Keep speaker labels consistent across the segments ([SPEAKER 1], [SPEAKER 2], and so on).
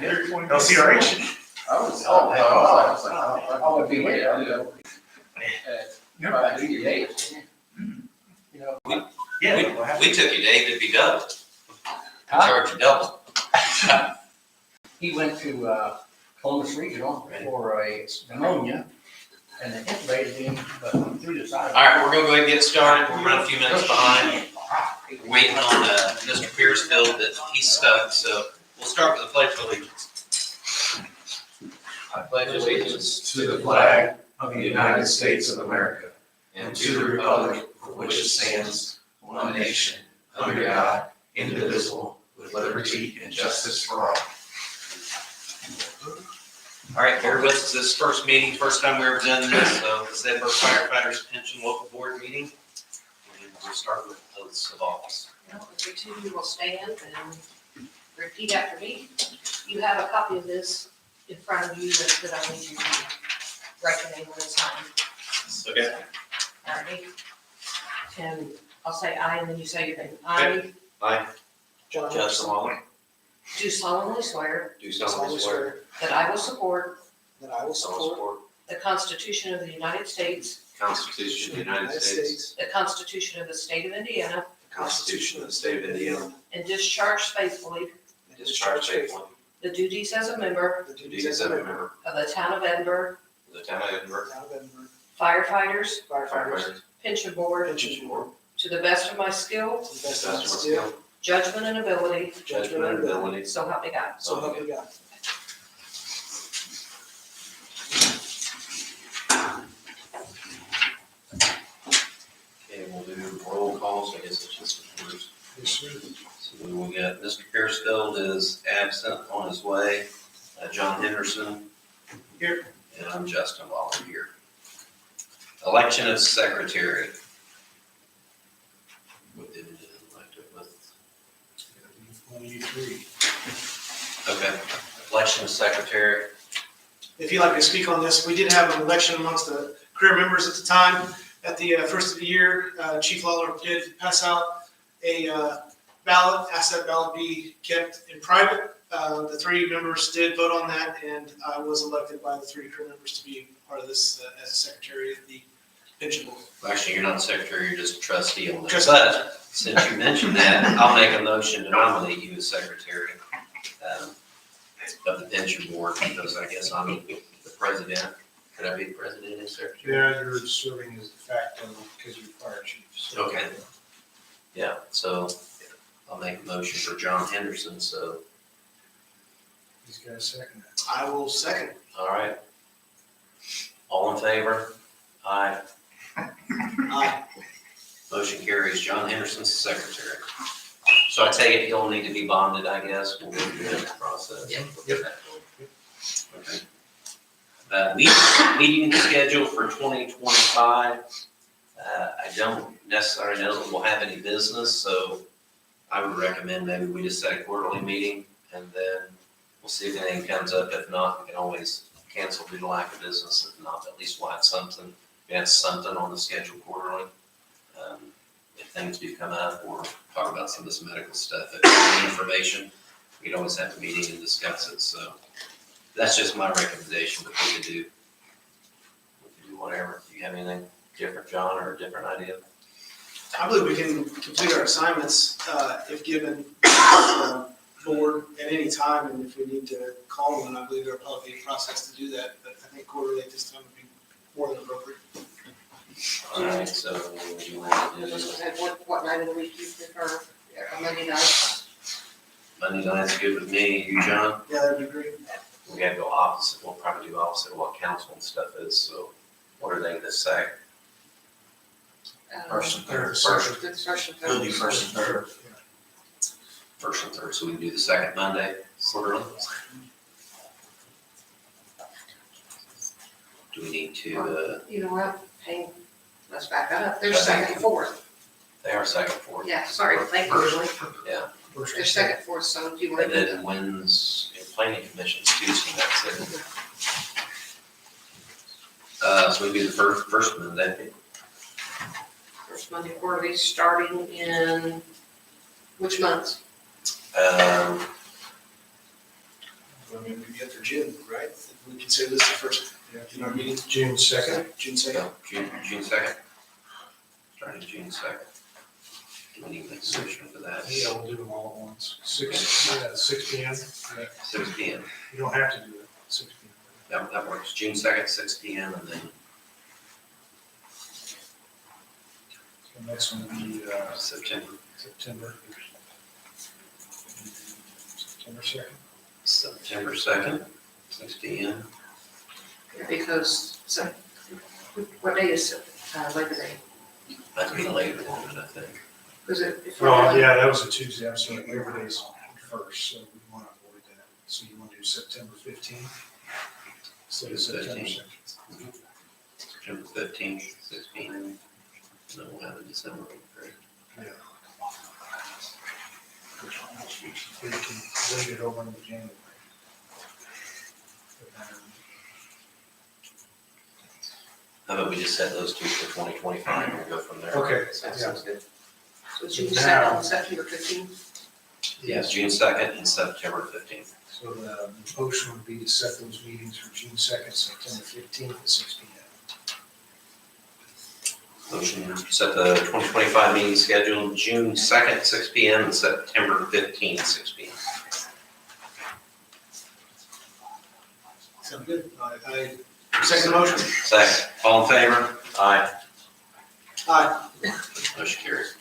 [SPEAKER 1] LCRH.
[SPEAKER 2] I would be here. I do your dates. You know.
[SPEAKER 1] Yeah.
[SPEAKER 3] We took you, Dave, to be double.
[SPEAKER 2] Huh?
[SPEAKER 3] Charge you double.
[SPEAKER 2] He went to Columbus Regional for a pneumonia, and they intubated him, but through the side.
[SPEAKER 3] All right, we're gonna go ahead and get started. We'll run a few minutes behind. We're waiting on Mr. Piercefield that he's stuck, so we'll start with the pledge of allegiance. I pledge allegiance
[SPEAKER 1] To the flag of the United States of America and to the republic for which it stands, one nation, under God, indivisible, with liberty and justice for all.
[SPEAKER 3] All right, bear with us this first meeting, first time we've ever done this, so the Zedberg Firefighters Pension Local Board meeting. And we'll start with oaths of office.
[SPEAKER 4] Well, you two will stand and repeat after me. You have a copy of this in front of you that I need you to write your name on and sign.
[SPEAKER 3] Okay.
[SPEAKER 4] All right. And I'll say I, and then you say your name.
[SPEAKER 3] Okay.
[SPEAKER 4] I,
[SPEAKER 3] Justin Waller,
[SPEAKER 4] do solemnly swear
[SPEAKER 3] do solemnly swear
[SPEAKER 4] that I will support
[SPEAKER 5] That I will support
[SPEAKER 4] the Constitution of the United States,
[SPEAKER 3] the Constitution of the United States,
[SPEAKER 4] the Constitution of the State of Indiana,
[SPEAKER 3] the Constitution of the State of Indiana,
[SPEAKER 4] and discharge faithfully
[SPEAKER 3] and discharge faithfully
[SPEAKER 4] the duties as a member
[SPEAKER 5] the
[SPEAKER 3] the duties of a member
[SPEAKER 4] of the Town of Edinburgh
[SPEAKER 3] of the Town of Edinburgh
[SPEAKER 5] Town of Edinburgh
[SPEAKER 4] Firefighters
[SPEAKER 5] Firefighters
[SPEAKER 4] Pension Board
[SPEAKER 5] Pension Board
[SPEAKER 4] to the best of my skill,
[SPEAKER 5] to the best
[SPEAKER 3] to
[SPEAKER 5] of
[SPEAKER 3] the
[SPEAKER 5] my
[SPEAKER 3] best of my
[SPEAKER 5] skill,
[SPEAKER 3] skill,
[SPEAKER 4] judgment, and ability,
[SPEAKER 3] judgment, and ability.
[SPEAKER 4] so help me God.
[SPEAKER 5] so help me God.
[SPEAKER 3] Okay, we'll do roll calls, I guess it's just the first. So we will get Mr. Piercefield is absent on his way, John Henderson.
[SPEAKER 5] Here.
[SPEAKER 3] And I'm Justin Waller here. Election of secretary. What did it elect it with?
[SPEAKER 5] 23.
[SPEAKER 3] Okay, election of secretary.
[SPEAKER 5] If you'd like to speak on this, we did have an election amongst the career members at the time. At the first of the year, Chief Lawler did pass out a ballot, asked that ballot be kept in private. The three members did vote on that, and I was elected by the three career members to be part of this as a secretary of the pension board.
[SPEAKER 3] Well, actually, you're not secretary, you're just a trustee on this.
[SPEAKER 5] Trustee.
[SPEAKER 3] But since you mentioned that, I'll make a motion to nominate you as secretary of the pension board, because I guess I'm the president. Could I be the president and secretary?
[SPEAKER 6] Yeah, you're serving as de facto because you're fire chief. So.
[SPEAKER 3] Okay. Yeah, so I'll make a motion for John Henderson, so,
[SPEAKER 6] He's got a second.
[SPEAKER 5] I will second.
[SPEAKER 3] all right. All in favor? Aye.
[SPEAKER 5] Aye.
[SPEAKER 3] Motion carries. John Henderson's the secretary. So I take it he'll need to be bonded, I guess. We'll go through that process.
[SPEAKER 4] Yep.
[SPEAKER 3] Okay. Meeting schedule for 2025. I don't necessarily know that we'll have any business, so I would recommend maybe we just set a quarterly meeting and then we'll see if anything comes up. If not, we can always cancel due to lack of business. If not, at least we'll have something. We have something on the schedule quarterly. If things do come up or talk about some of this medical stuff, if there's any information, we can always have a meeting and discuss it. So that's just my recommendation, but we can do whatever. Do you have anything different, John, or a different idea?
[SPEAKER 5] I believe we can complete our assignments if given board at any time, and if we need to call one, I believe there'll probably be a process to do that, but I think quarterly at this time would be more than appropriate.
[SPEAKER 3] All right, so what do you want to do?
[SPEAKER 4] What night of the week you prefer? Monday night?
[SPEAKER 3] Monday night's good with me. You, John?
[SPEAKER 5] Yeah, that'd be great.
[SPEAKER 3] We gotta go opposite. We'll probably do opposite of what council and stuff is. So what are they gonna say?
[SPEAKER 1] First and third.
[SPEAKER 3] First
[SPEAKER 4] and
[SPEAKER 1] We'll do first and third.
[SPEAKER 3] and third. So we can do the second Monday quarterly. Do we need to,
[SPEAKER 4] You know what? Hey, let's back up. There's second, fourth.
[SPEAKER 3] they are second, fourth.
[SPEAKER 4] Yeah, sorry, thank you, Julie.
[SPEAKER 3] Yeah.
[SPEAKER 4] There's second, fourth, so do you want
[SPEAKER 3] And
[SPEAKER 4] to?
[SPEAKER 3] then when's planning commission's Tuesday, that's it. So we do the first Monday.
[SPEAKER 4] First Monday quarterly, starting in which months?
[SPEAKER 5] I mean, we get for June, right? We consider this the first, in our meeting,
[SPEAKER 6] June 2nd.
[SPEAKER 5] June second.
[SPEAKER 3] June 2nd. Starting June 2nd. Do we need a decision for that?
[SPEAKER 6] Yeah, we'll do them all at once. 6 p.m. Yeah,
[SPEAKER 3] 6 p.m.
[SPEAKER 6] you don't have to do it, 6 p.m.
[SPEAKER 3] That works. June 2nd, 6 p.m. and then
[SPEAKER 6] The next one will be
[SPEAKER 3] September
[SPEAKER 6] September 2nd.
[SPEAKER 3] September 2nd, 6 p.m.
[SPEAKER 4] Because, so, what day is Labor Day?
[SPEAKER 3] That'd be later on, I think.
[SPEAKER 4] Because if.
[SPEAKER 6] Oh, yeah, that was a Tuesday, I'm sorry, Labor Day's first, so we want to avoid that. So you want to do September 15th instead of September
[SPEAKER 3] 15th.
[SPEAKER 6] 2nd.
[SPEAKER 3] September 15th, 6 p.m. And then we'll have a December one, great.
[SPEAKER 6] Yeah. 15th, leave it over into January.
[SPEAKER 3] How about we just set those two for 2025 and we'll go from there?
[SPEAKER 6] Okay,
[SPEAKER 3] That sounds good.
[SPEAKER 4] So June 2nd and September 15th.
[SPEAKER 3] Yes, June 2nd and September 15th.
[SPEAKER 6] So the motion would be to set those meetings for June 2nd, September 15th at 6 p.m.
[SPEAKER 3] Motion to set the 2025 meeting scheduled June 2nd, 6 p.m. and September 15th, 6 p.m.
[SPEAKER 5] Sound good? I second the motion.
[SPEAKER 3] Second, all in favor? Aye.
[SPEAKER 5] Aye.
[SPEAKER 3] Motion carries.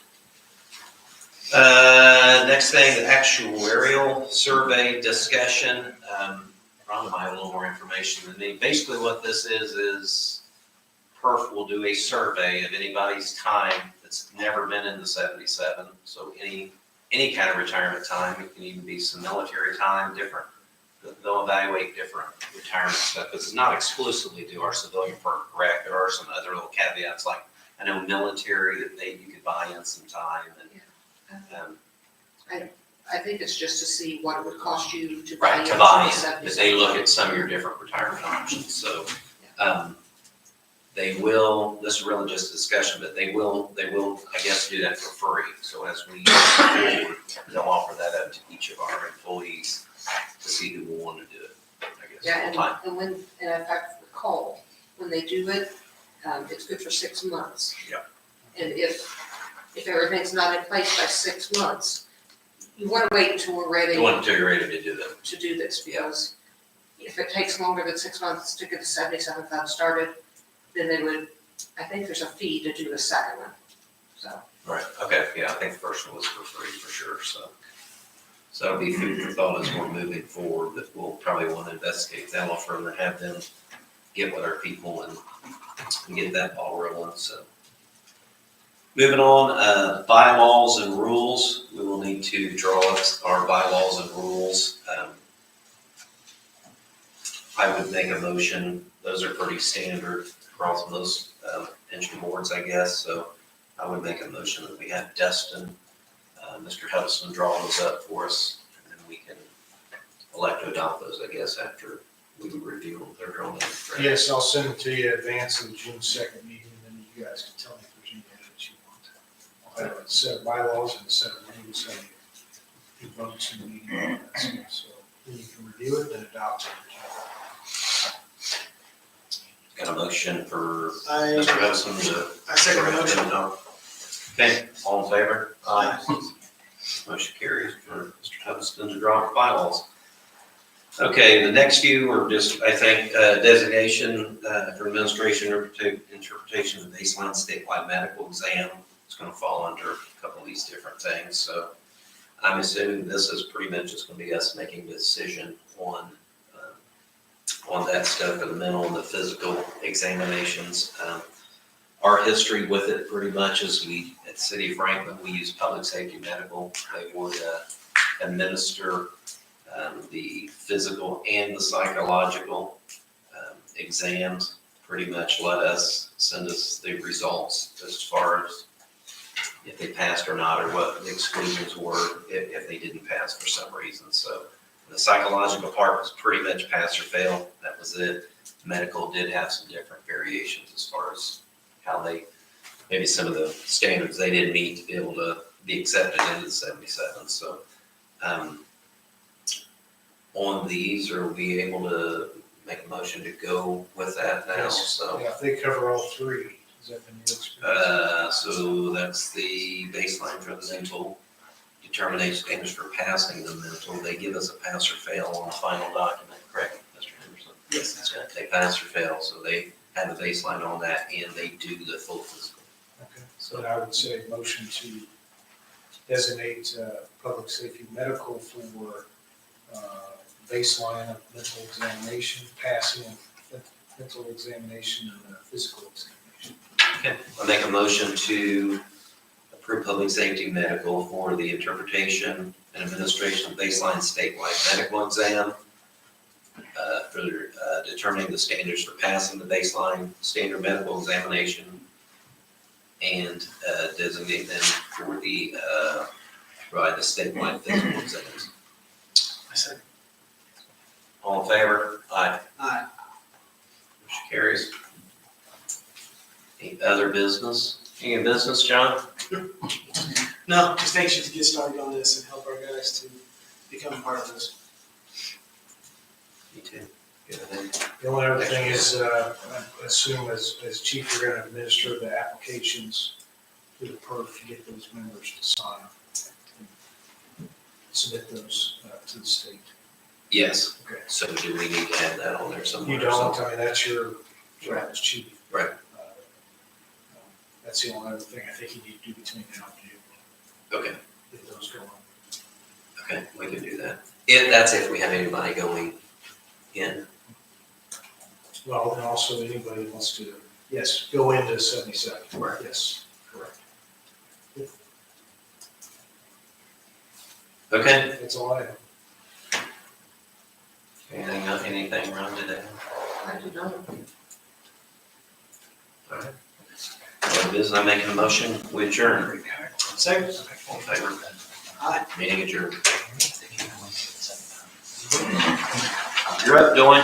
[SPEAKER 3] Next thing, the actuarial survey discussion. Ron might have a little more information than me. Basically what this is PERF will do a survey of anybody's time that's never been in the 77. So any kind of retirement time, it can even be some military time, different. They'll evaluate different retirement stuff, because it's not exclusively do our civilian PERF, correct? There are some other little caveats, like I know military that you could buy in some time and,
[SPEAKER 4] I think it's just to see what it would cost you to buy.
[SPEAKER 3] right, to
[SPEAKER 4] into
[SPEAKER 3] buy
[SPEAKER 4] the
[SPEAKER 3] in, but they look at some of your different retirement options, so, they will, this is really just a discussion, but they will, I guess, do that for free. So as we, they'll offer that up to each of our employees to see who will want to do it, I guess,
[SPEAKER 4] Yeah,
[SPEAKER 3] full time.
[SPEAKER 4] and when, and if I recall, when they do it, it's good for 6 months.
[SPEAKER 3] Yep.
[SPEAKER 4] And if everything's not in place by 6 months, you want to wait until we're ready
[SPEAKER 3] You want until you're ready to do that.
[SPEAKER 4] to do this, because if it takes longer than 6 months to get the 77 fund started, then they would, I think there's a fee to do the second one, so.
[SPEAKER 3] Right, okay, yeah, I think the first one was for free for sure, so. So that'll be food for thought as we're moving forward, but we'll probably want to investigate that a little further, have them get with our people and get that ball rolling, so. Moving on, bylaws and rules, we will need to draw up our bylaws and rules. I would make a motion, those are pretty standard across most pension boards, I guess, so I would make a motion that we have Dustin, Mr. Huddleston draw those up for us, and then we can elect to adopt those, I guess, after we review them, they're drawn up. correct?
[SPEAKER 6] Yes, I'll send it to you in advance of the June 2nd meeting, and then you guys can tell me if there's any edits you want. I'll have a set of bylaws and a set of rules, and who votes in the meeting, and all that stuff. So then you can review it and adopt it.
[SPEAKER 3] Got a motion for
[SPEAKER 5] I
[SPEAKER 3] Mr. Huddleston to.
[SPEAKER 5] second the motion.
[SPEAKER 3] Okay, all in favor? Aye. Motion carries for Mr. Huddleston to draw up bylaws. Okay, the next few are just, I think, designation for administration interpretation of the baseline statewide medical exam. It's going to fall under a couple of these different things. So I'm assuming this is pretty much just going to be us making a decision on that stuff for the mental and the physical examinations. Our history with it pretty much is at City of Franklin, we use public safety medical. They would administer the physical and the psychological exams, pretty much send us the results as far as if they passed or not, or what the exclusions were if they didn't pass for some reason. So the psychological part was pretty much pass or fail. That was it. Medical did have some different variations as far as how maybe some of the standards they didn't meet to be able to be accepted into the 77. So on these, or are we able to make a motion to go with that now?
[SPEAKER 6] Yes.
[SPEAKER 3] So,
[SPEAKER 6] Yeah, if they cover all three, is that been your experience?
[SPEAKER 3] so that's the baseline for the mental, determination standards for passing the mental. They give us a pass or fail on the final document, correct, Mr. Henderson?
[SPEAKER 5] Yes, that's
[SPEAKER 3] Yeah, they pass or fail, so they have a baseline on that, and they do the full physical.
[SPEAKER 6] Okay.
[SPEAKER 3] So,
[SPEAKER 6] So I would say motion to designate public safety medical for baseline of mental examination, passing of mental examination, and physical examination.
[SPEAKER 3] okay, I make a motion to approve public safety medical for the interpretation and administration of baseline statewide medical exam, for determining the standards for passing the baseline standard medical examination, and designate them for the, provide the statewide physical exams.
[SPEAKER 5] I said,
[SPEAKER 3] All in favor? Aye.
[SPEAKER 5] aye.
[SPEAKER 3] Motion carries. Any other business? Any business, John?
[SPEAKER 5] No, just anxious to get started on this and help our guys to become a part of this.
[SPEAKER 3] Me too. Good.
[SPEAKER 6] The only other thing is, I assume as chief, you're gonna administer the applications to the PERF to get those members to sign. Submit those to the state.
[SPEAKER 3] Yes.
[SPEAKER 6] Okay.
[SPEAKER 3] So do we need to add that on there somewhere?
[SPEAKER 6] You don't, I mean, that's your job as chief.
[SPEAKER 3] Right.
[SPEAKER 6] That's the only other thing I think you need to do between now and June,
[SPEAKER 3] Okay,
[SPEAKER 6] get those going.
[SPEAKER 3] okay, we can do that. That's if we have anybody going in.
[SPEAKER 6] Well, and also anybody who wants to, yes, go into 72nd.
[SPEAKER 3] Right.
[SPEAKER 6] Yes, correct.
[SPEAKER 3] Okay.
[SPEAKER 6] That's all I have.
[SPEAKER 3] Anything wrong today?
[SPEAKER 4] I do not.
[SPEAKER 3] All right. Well, business, I'm making a motion, we adjourn.
[SPEAKER 5] Second?
[SPEAKER 3] All in favor?
[SPEAKER 5] Aye.
[SPEAKER 3] Meeting adjourned. You're up, Joanne.